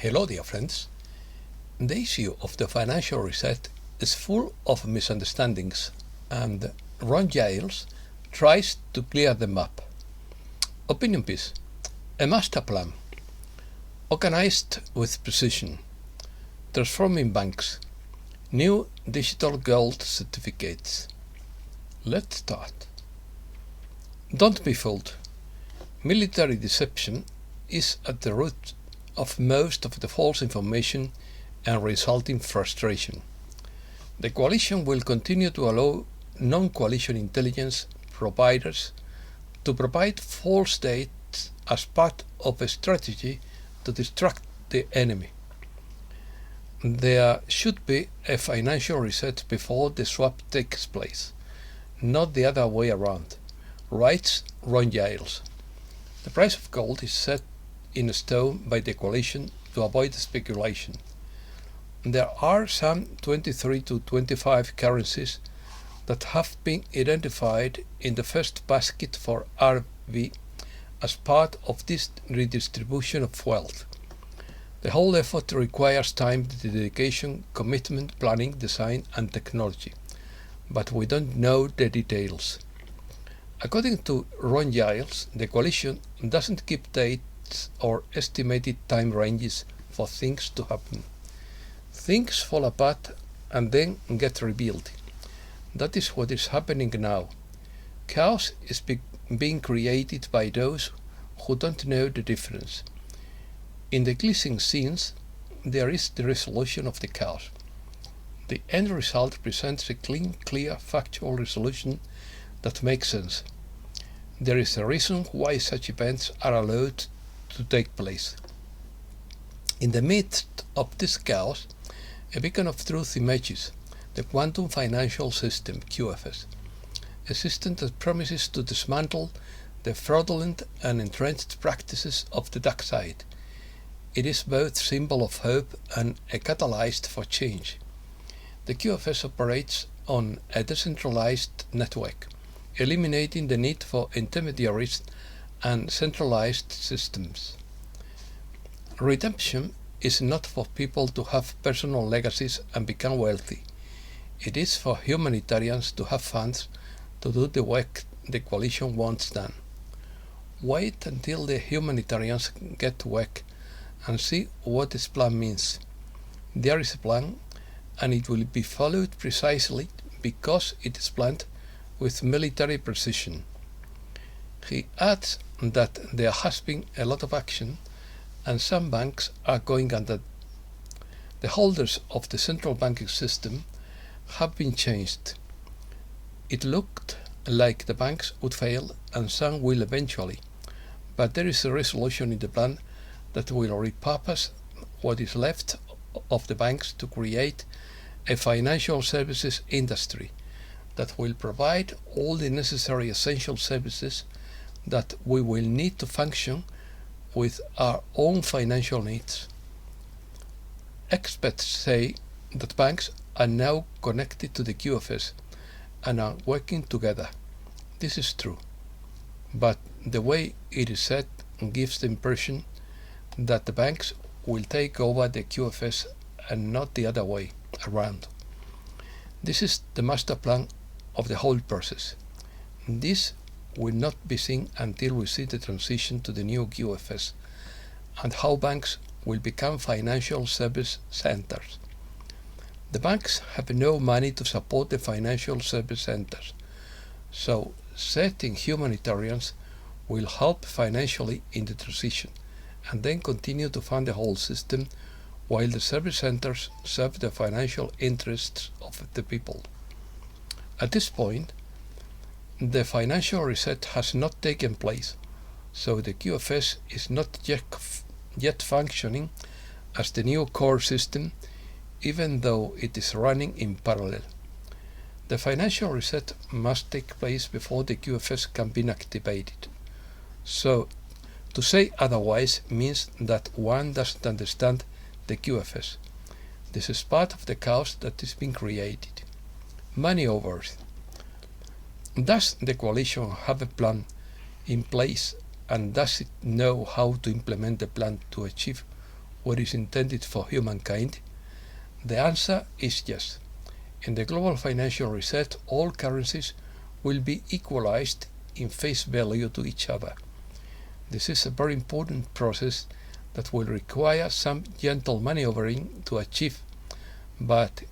Hello, dear friends. The issue of the financial reset is full of misunderstandings, and Ron Giles tries to clear them up. Opinion piece: a master plan, organized with precision, transforming banks, new digital gold certificates. Let's start. Don't be fooled. Military deception is at the root of most of the false information and resulting frustration. The coalition will continue to allow non-coalition intelligence providers to provide false data as part of a strategy to distract the enemy. There should be a financial reset before the swap takes place, not the other way around, writes Ron Giles. The price of gold is set in stone by the coalition to avoid speculation. There are some 23 to 25 currencies that have been identified in the first basket for RV as part of this redistribution of wealth. The whole effort requires time, dedication, commitment, planning, design, and technology, but we don't know the details. According to Ron Giles, the coalition doesn't keep dates or estimated time ranges for things to happen. Things fall apart and then get rebuilt. That is what is happening now. Chaos is being created by those who don't know the difference. In the cleansing scenes, there is the resolution of the chaos. The end result presents a clean, clear, factual resolution that makes sense. There is a reason why such events are allowed to take place. In the midst of this chaos, a beacon of truth emerges, the Quantum Financial System, QFS, a system that promises to dismantle the fraudulent and entrenched practices of the dark side. It is both symbol of hope and a catalyst for change. The QFS operates on a decentralized network, eliminating the need for intermediaries and centralized systems. Redemption is not for people to have personal legacies and become wealthy. It is for humanitarians to have funds to do the work the coalition wants done. Wait until the humanitarians get to work and see what this plan means. There is a plan, and it will be followed precisely because it is planned with military precision. He adds that there has been a lot of action and some banks are going under. The holders of the central banking system have been changed. It looked like the banks would fail and some will eventually, but there is a resolution in the plan that will repurpose what is left of the banks to create a financial services industry that will provide all the necessary essential services that we will need to function with our own financial needs. Experts say that banks are now connected to the QFS and are working together. This is true, but the way it is said gives the impression that the banks will take over the QFS and not the other way around. This is the master plan of the whole process. This will not be seen until we see the transition to the new QFS and how banks will become financial service centers. The banks have no money to support the financial service centers, so certain humanitarians will help financially in the transition and then continue to fund the whole system while the service centers serve the financial interests of the people. At this point, the financial reset has not taken place, so the QFS is not yet functioning as the new core system, even though it is running in parallel. The financial reset must take place before the QFS can be activated. So, to say otherwise means that one doesn't understand the QFS. This is part of the chaos that is being created. Money overs. Does the coalition have a plan in place, and does it know how to implement the plan to achieve what is intended for humankind? The answer is yes. In the global financial reset, all currencies will be equalized in face value to each other. This is a very important process that will require some gentle maneuvering to achieve, but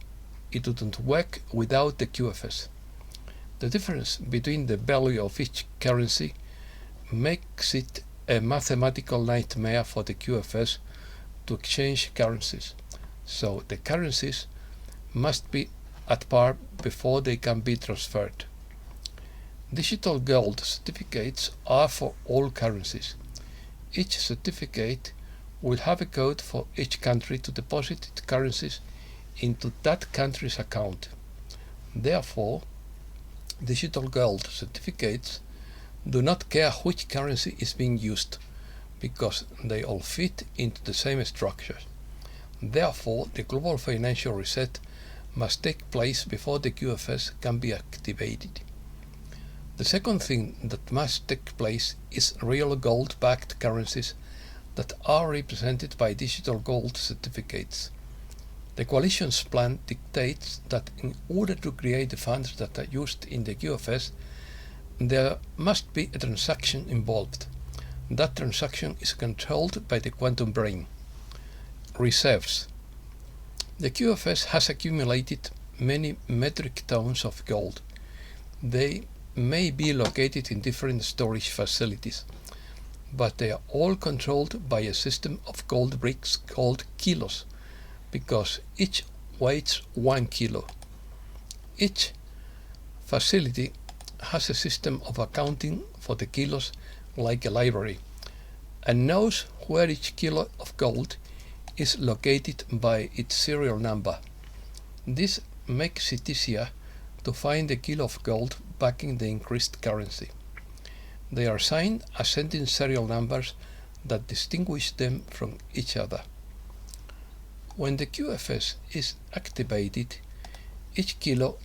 it wouldn't work without the QFS. The difference between the value of each currency makes it a mathematical nightmare for the QFS to exchange currencies. So the currencies must be at par before they can be transferred. Digital gold certificates are for all currencies. Each certificate will have a code for each country to deposit its currencies into that country's account. Therefore, digital gold certificates do not care which currency is being used, because they all fit into the same structure. Therefore, the global financial reset must take place before the QFS can be activated. The second thing that must take place is real gold-backed currencies that are represented by digital gold certificates. The coalition's plan dictates that in order to create the funds that are used in the QFS, there must be a transaction involved. That transaction is controlled by the quantum brain. Reserves. The QFS has accumulated many metric tons of gold. They may be located in different storage facilities, but they are all controlled by a system of gold bricks called kilos, because each weighs 1 kilo. Each facility has a system of accounting for the kilos like a library, and knows where each kilo of gold is located by its serial number. This makes it easier to find the kilo of gold backing the increased currency. They are assigned ascending serial numbers that distinguish them from each other. When the QFS is activated, each kilo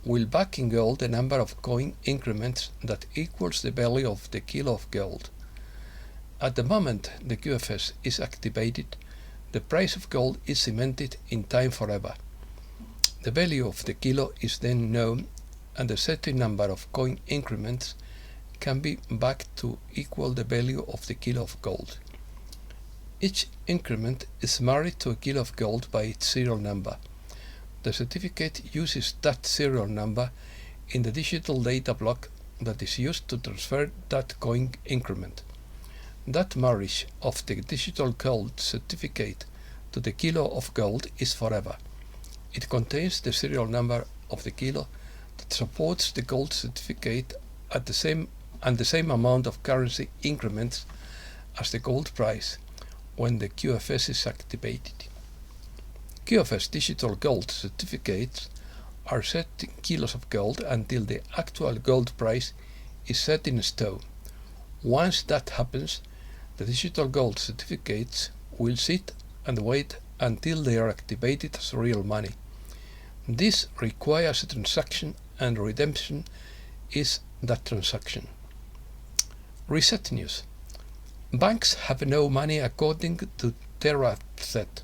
will back in gold the number of coin increments that equals the value of the kilo of gold. At the moment the QFS is activated, the price of gold is cemented in time forever. The value of the kilo is then known, and the certain number of coin increments can be backed to equal the value of the kilo of gold. Each increment is married to a kilo of gold by its serial number. The certificate uses that serial number in the digital data block that is used to transfer that coin increment. That marriage of the digital gold certificate to the kilo of gold is forever. It contains the serial number of the kilo that supports the gold certificate at the same amount of currency increments as the gold price when the QFS is activated. QFS digital gold certificates are set in kilos of gold until the actual gold price is set in stone. Once that happens, the digital gold certificates will sit and wait until they are activated as real money. This requires a transaction, and redemption is that transaction. Reset news. Banks have no money according to TerraSet.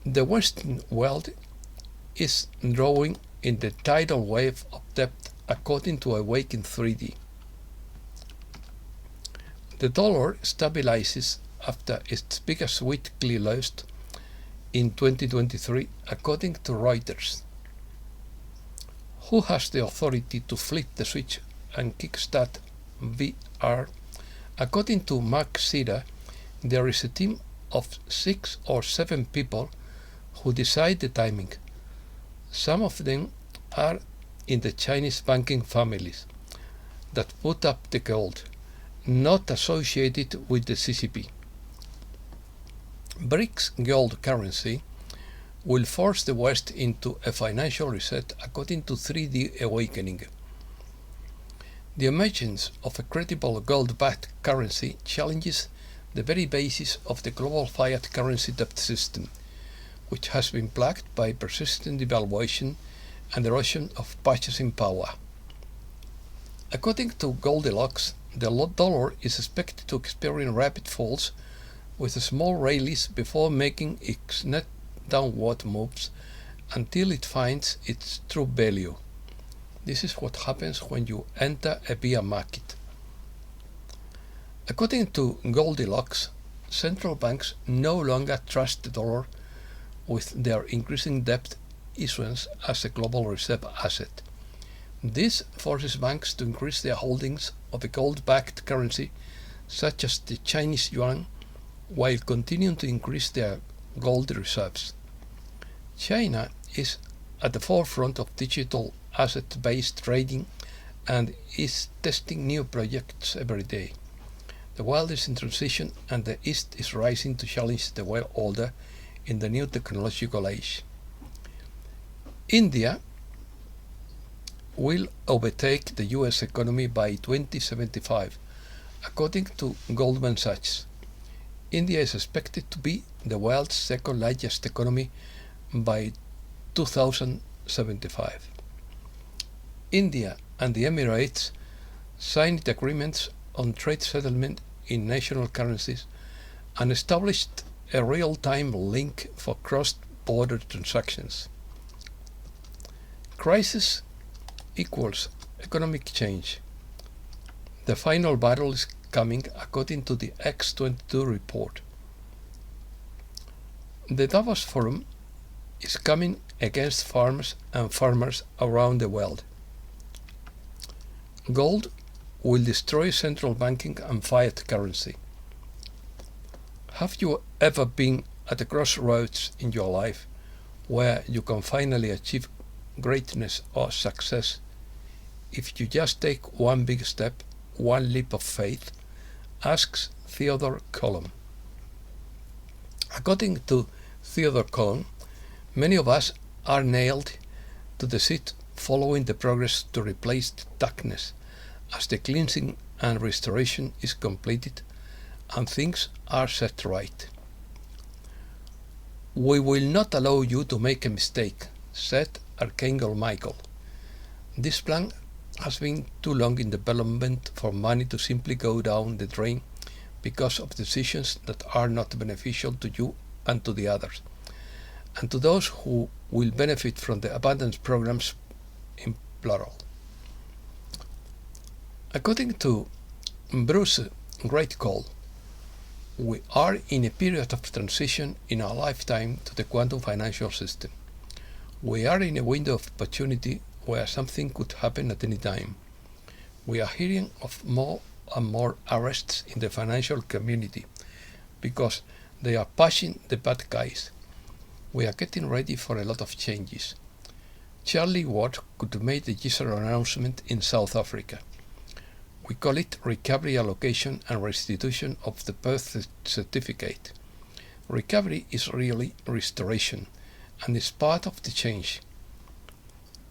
The Western world is drawing in the tidal wave of debt according to Awaken 3D. The dollar stabilizes after its biggest weekly lows in 2023 according to Reuters. Who has the authority to flip the switch and kickstart VR? According to Mark Sira, there is a team of 6 or 7 people who decide the timing. Some of them are in the Chinese banking families that put up the gold, not associated with the CCP. BRICS gold currency will force the West into a financial reset according to 3D Awakening. The emergence of a credible gold-backed currency challenges the very basis of the global fiat currency debt system, which has been plagued by persistent devaluation and erosion of purchasing power. According to Goldilocks, the dollar is expected to experience rapid falls with small rallies before making its net downward moves until it finds its true value. This is what happens when you enter a bear market. According to Goldilocks, central banks no longer trust the dollar with their increasing debt issuance as a global reserve asset. This forces banks to increase their holdings of a gold-backed currency such as the Chinese yuan while continuing to increase their gold reserves. China is at the forefront of digital asset-based trading and is testing new projects every day. The world is in transition and the East is rising to challenge the world order in the new technological age. India will overtake the US economy by 2075, according to Goldman Sachs. India is expected to be the world's second largest economy by 2075. India and the Emirates signed agreements on trade settlement in national currencies and established a real-time link for cross-border transactions. Crisis equals economic change. The final battle is coming according to the X22 report. The Davos Forum is coming against farmers and farmers around the world. Gold will destroy central banking and fiat currency. Have you ever been at a crossroads in your life where you can finally achieve greatness or success if you just take one big step, one leap of faith? Asks Theodore Column. According to Theodore Column, many of us are nailed to the seat following the progress to replace the darkness as the cleansing and restoration is completed and things are set right. We will not allow you to make a mistake, said Archangel Michael. This plan has been too long in development for money to simply go down the drain because of decisions that are not beneficial to you and to the others, and to those who will benefit from the abundance programs in plural. According to Bruce Greatcall, we are in a period of transition in our lifetime to the quantum financial system. We are in a window of opportunity where something could happen at any time. We are hearing of more and more arrests in the financial community because they are pushing the bad guys. We are getting ready for a lot of changes. Charlie Watt could make the user announcement in South Africa. We call it recovery allocation and restitution of the birth certificate. Recovery is really restoration and is part of the change.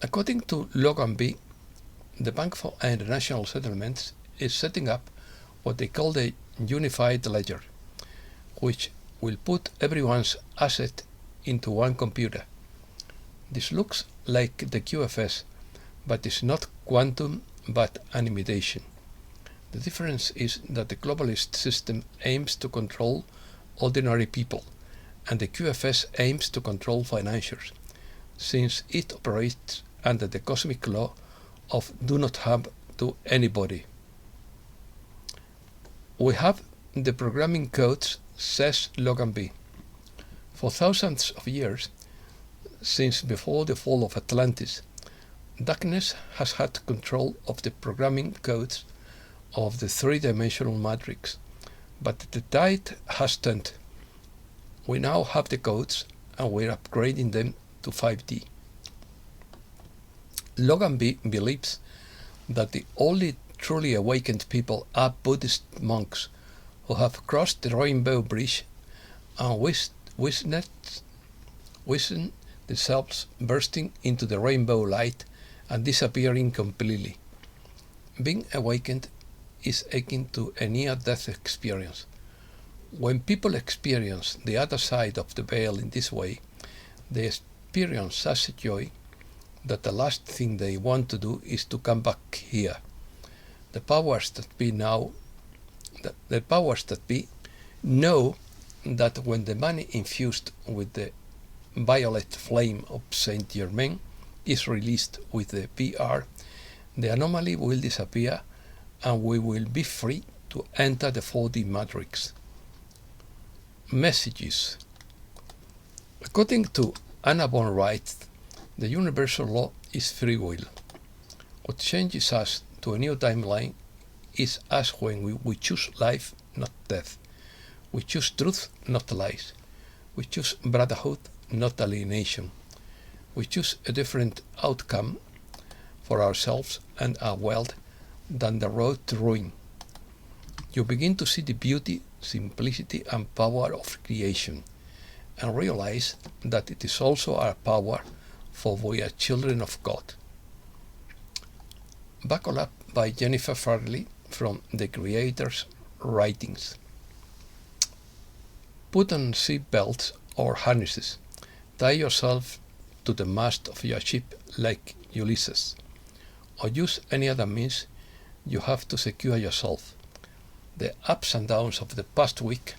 According to Logan B., the Bank for International Settlements is setting up what they call the unified ledger, which will put everyone's asset into one computer. This looks like the QFS, but is not quantum but an imitation. The difference is that the globalist system aims to control ordinary people, and the QFS aims to control financiers, since it operates under the cosmic law of do not harm to anybody. We have the programming codes, says Logan B. For thousands of years, since before the fall of Atlantis, darkness has had control of the programming codes of the three-dimensional matrix, but the tide has turned. We now have the codes and we're upgrading them to 5D. Logan B believes that the only truly awakened people are Buddhist monks who have crossed the Rainbow Bridge and witnessed themselves bursting into the rainbow light and disappearing completely. Being awakened is akin to a near-death experience. When people experience the other side of the veil in this way, they experience such a joy that the last thing they want to do is to come back here. The powers that be know that when the money infused with the violet flame of Saint Germain is released with the VR, the anomaly will disappear and we will be free to enter the 4D matrix. Messages. According to Anna von Reitz, the universal law is free will. What changes us to a new timeline is us when we choose life, not death. We choose truth, not lies. We choose brotherhood, not alienation. We choose a different outcome for ourselves and our world than the road to ruin. You begin to see the beauty, simplicity and power of creation and realize that it is also our power, for we are children of God. Buckle Up by Jennifer Farley from The Creator's Writings. Put on seat belts or harnesses. Tie yourself to the mast of your ship like Ulysses, or use any other means you have to secure yourself. The ups and downs of the past week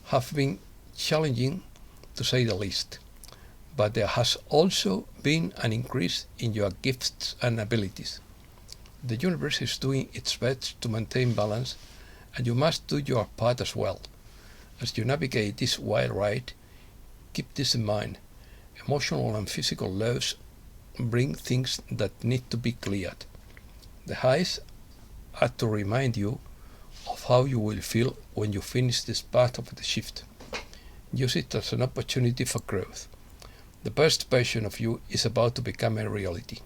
have been challenging, to say the least, but there has also been an increase in your gifts and abilities. The universe is doing its best to maintain balance, and you must do your part as well. As you navigate this wild ride, keep this in mind. Emotional and physical lows bring things that need to be cleared. The highs are to remind you of how you will feel when you finish this part of the shift. Use it as an opportunity for growth. The best version of you is about to become a reality.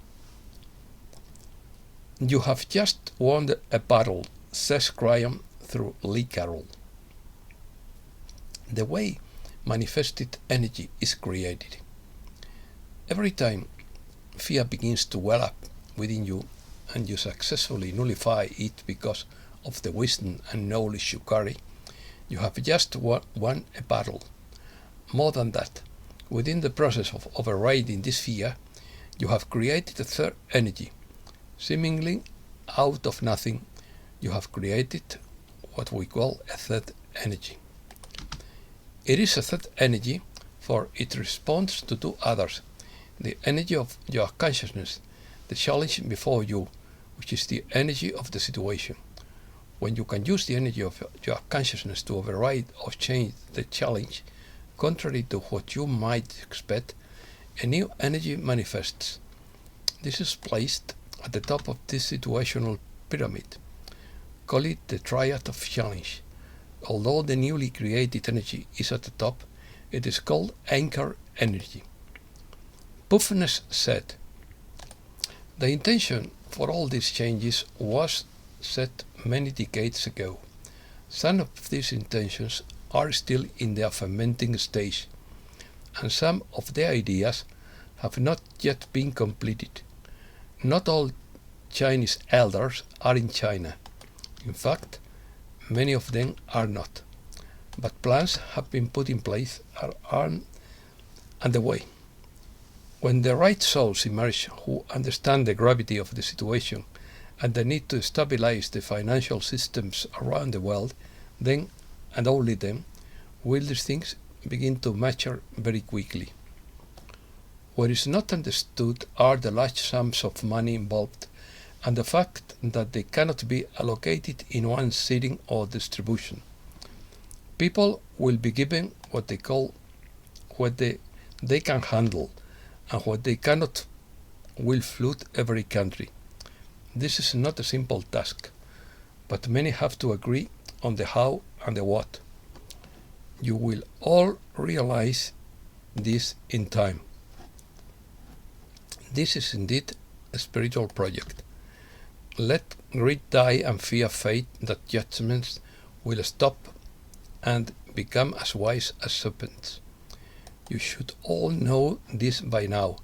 You have just won a battle, says Graham through Lee Carroll. The way manifested energy is created. Every time fear begins to well up within you and you successfully nullify it because of the wisdom and knowledge you carry, you have just won a battle. More than that, within the process of overriding this fear, you have created a third energy. Seemingly out of nothing, you have created what we call a third energy. It is a third energy, for it responds to two others: the energy of your consciousness, the challenge before you, which is the energy of the situation. When you can use the energy of your consciousness to override or change the challenge, contrary to what you might expect, a new energy manifests. This is placed at the top of this situational pyramid. Call it the triad of challenge. Although the newly created energy is at the top, it is called anchor energy. Puffness said, "The intention for all these changes was set many decades ago. Some of these intentions are still in their fermenting stage, and some of their ideas have not yet been completed. Not all Chinese elders are in China. In fact, many of them are not. But plans have been put in place and are underway. When the right souls emerge who understand the gravity of the situation and the need to stabilize the financial systems around the world, then, and only then, will these things begin to mature very quickly. What is not understood are the large sums of money involved and the fact that they cannot be allocated in one sitting or distribution. People will be given what they can handle, and what they cannot will flood every country. This is not a simple task, but many have to agree on the how and the what. You will all realize this in time. This is indeed a spiritual project. Let greed die and fear fade that judgments will stop and become as wise as serpents. You should all know this by now.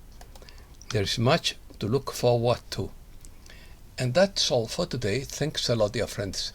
There is much to look forward to. And that's all for today. Thanks a lot, dear friends.